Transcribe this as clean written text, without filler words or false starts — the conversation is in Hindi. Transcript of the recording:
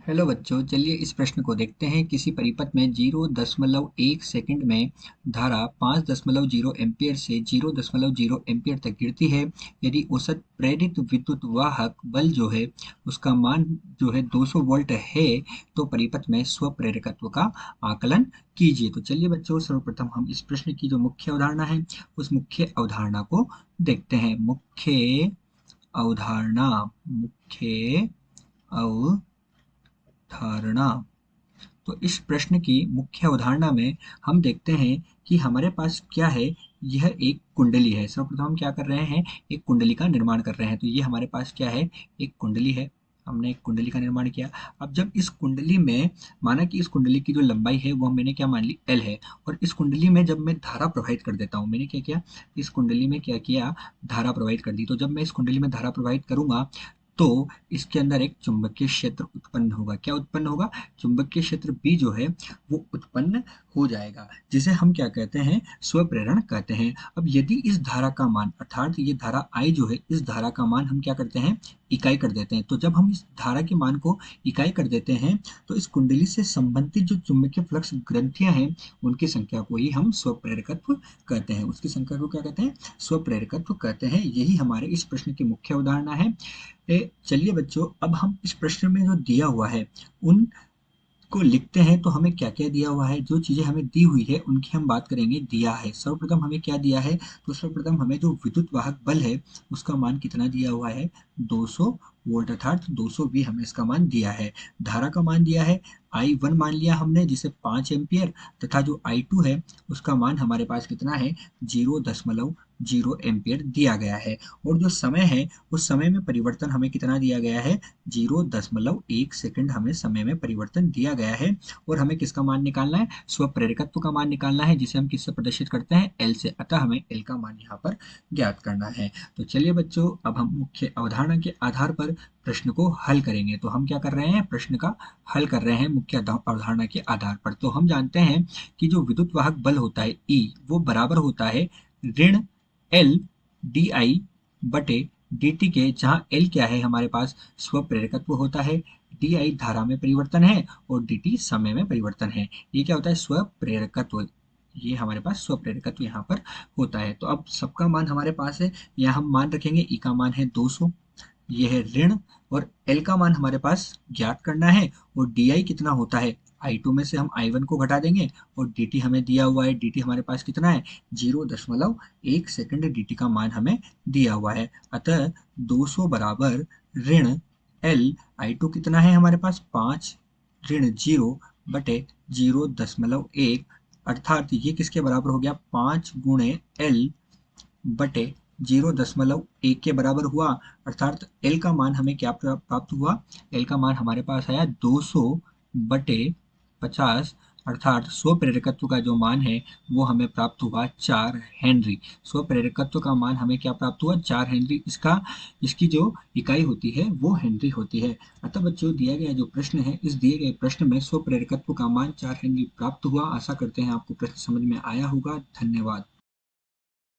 हेलो बच्चों, चलिए इस प्रश्न को देखते हैं। किसी परिपथ में 0.1 सेकंड में धारा 5.0 एम्पीयर से 0.0 एम्पीयर तक गिरती है। यदि औसत प्रेरित विद्युत वाहक बल जो है उसका मान जो है 200 वोल्ट है, तो परिपथ में स्व प्रेरकत्व का आकलन कीजिए। तो चलिए बच्चों, सर्वप्रथम हम इस प्रश्न की जो मुख्य अवधारणा है उस मुख्य अवधारणा को देखते हैं। मुख्य अवधारणा। तो इस प्रश्न की मुख्य अवधारणा में हम देखते हैं कि हमारे पास क्या है। यह एक कुंडली है। सर्वप्रथम हम क्या कर रहे हैं, एक कुंडली का निर्माण कर रहे हैं। तो ये हमारे पास क्या है, एक कुंडली है। हमने एक कुंडली का निर्माण किया। अब जब इस कुंडली में, माना कि इस कुंडली की जो लंबाई है वो मैंने क्या मान ली, एल है। और इस कुंडली में जब मैं धारा प्रवाहित कर देता हूँ, मैंने क्या किया, इस कुंडली में क्या किया, धारा प्रवाहित कर दी। तो जब मैं इस कुंडली में धारा प्रवाहित करूंगा तो इसके अंदर एक चुंबकीय क्षेत्र उत्पन्न होगा। क्या उत्पन्न होगा, चुंबकीय क्षेत्र बी जो है वो उत्पन्न हो जाएगा, जिसे हम क्या कहते हैं, स्वप्रेरण कहते हैं। अब यदि इस धारा का मान, अर्थात ये धारा आई जो है, इस धारा का मान हम क्या करते हैं, इकाई कर देते हैं। तो जब हम इस धारा के मान को इकाई कर देते हैं तो इस कुंडली से संबंधित जो चुंबकीय फ्लक्स ग्रंथियां हैं उनकी संख्या को ही हम स्वप्रेरकत्व कहते हैं। उसकी संख्या को क्या कहते हैं, स्वप्रेरकत्व कहते हैं। यही हमारे इस प्रश्न की मुख्य अवधारणा है। चलिए बच्चों, अब हम इस प्रश्न में जो दिया हुआ है उन को लिखते हैं। तो हमें क्या क्या दिया हुआ है, जो चीजें हमें दी हुई है उनकी हम बात करेंगे। दिया है, सर्वप्रथम हमें क्या दिया है, तो सर्वप्रथम हमें जो विद्युत वाहक बल है उसका मान कितना दिया हुआ है, 200 वोल्ट, अर्थात 200 वी हमें इसका मान दिया है। धारा का मान दिया है I1 मान लिया हमने, जिसे 5 एम्पियर, तथा जो I2 है उसका मान हमारे पास कितना है, 0.0 एम्पियर दिया गया है। और जो समय है उस समय में परिवर्तन हमें कितना दिया गया है, 0.1 सेकंड हमें समय में परिवर्तन दिया गया है। और हमें किसका मान निकालना है, स्वप्रेरकत्व का मान निकालना है, जिसे हम किससे प्रदर्शित करते हैं, एल से। अतः हमें एल का मान यहाँ पर ज्ञात करना है। तो चलिए बच्चों, अब हम मुख्य अवधारणा के आधार पर प्रश्न को हल करेंगे। तो हम क्या कर रहे हैं, प्रश्न का हल कर रहे हैं मुख्य अवधारणा के आधार पर। तो हम जानते हैं कि जो विद्युत वाहक बल होता है E, वो बराबर होता है ऋण एल डी आई बटे डी टी के, जहाँ एल क्या है, हमारे पास स्वप्रेरकत्व होता है, डी आई धारा में परिवर्तन है और डी टी समय में परिवर्तन है। ये क्या होता है, स्वप्रेरकत्व। ये हमारे पास स्वप्रेरकत्व यहाँ पर होता है। तो अब सबका मान हमारे पास है, यहाँ हम मान रखेंगे। ई का मान है 200, ये है ऋण, और एल का मान हमारे पास ज्ञात करना है। और डी आई कितना होता है, I2 में से हम I1 को घटा देंगे, और dt हमें दिया हुआ है, dt हमारे पास कितना है, 0.1 सेकंड dt का मान हमें दिया हुआ है। अतः 200 बराबर ऋण L, I2 कितना है हमारे पास, 5 ऋण 0 बटे 0.1, अर्थात ये किसके बराबर हो गया, 5 गुणे L बटे 0.1 के बराबर हुआ। अर्थात एल का मान हमें क्या प्राप्त हुआ, एल का मान हमारे पास आया 200 बटे 50, अर्थात स्व प्रेरकत्व का जो मान है वो हमें प्राप्त हुआ 4 हेनरी। स्व प्रेरकत्व का मान हमें क्या प्राप्त हुआ, 4 हेनरी। इसकी जो इकाई होती है वो हेनरी होती है। अतः बच्चों, दिया गया जो प्रश्न है, इस दिए गए प्रश्न में स्व प्रेरकत्व का मान 4 हेनरी प्राप्त हुआ। आशा करते हैं आपको प्रश्न समझ में आया होगा। धन्यवाद।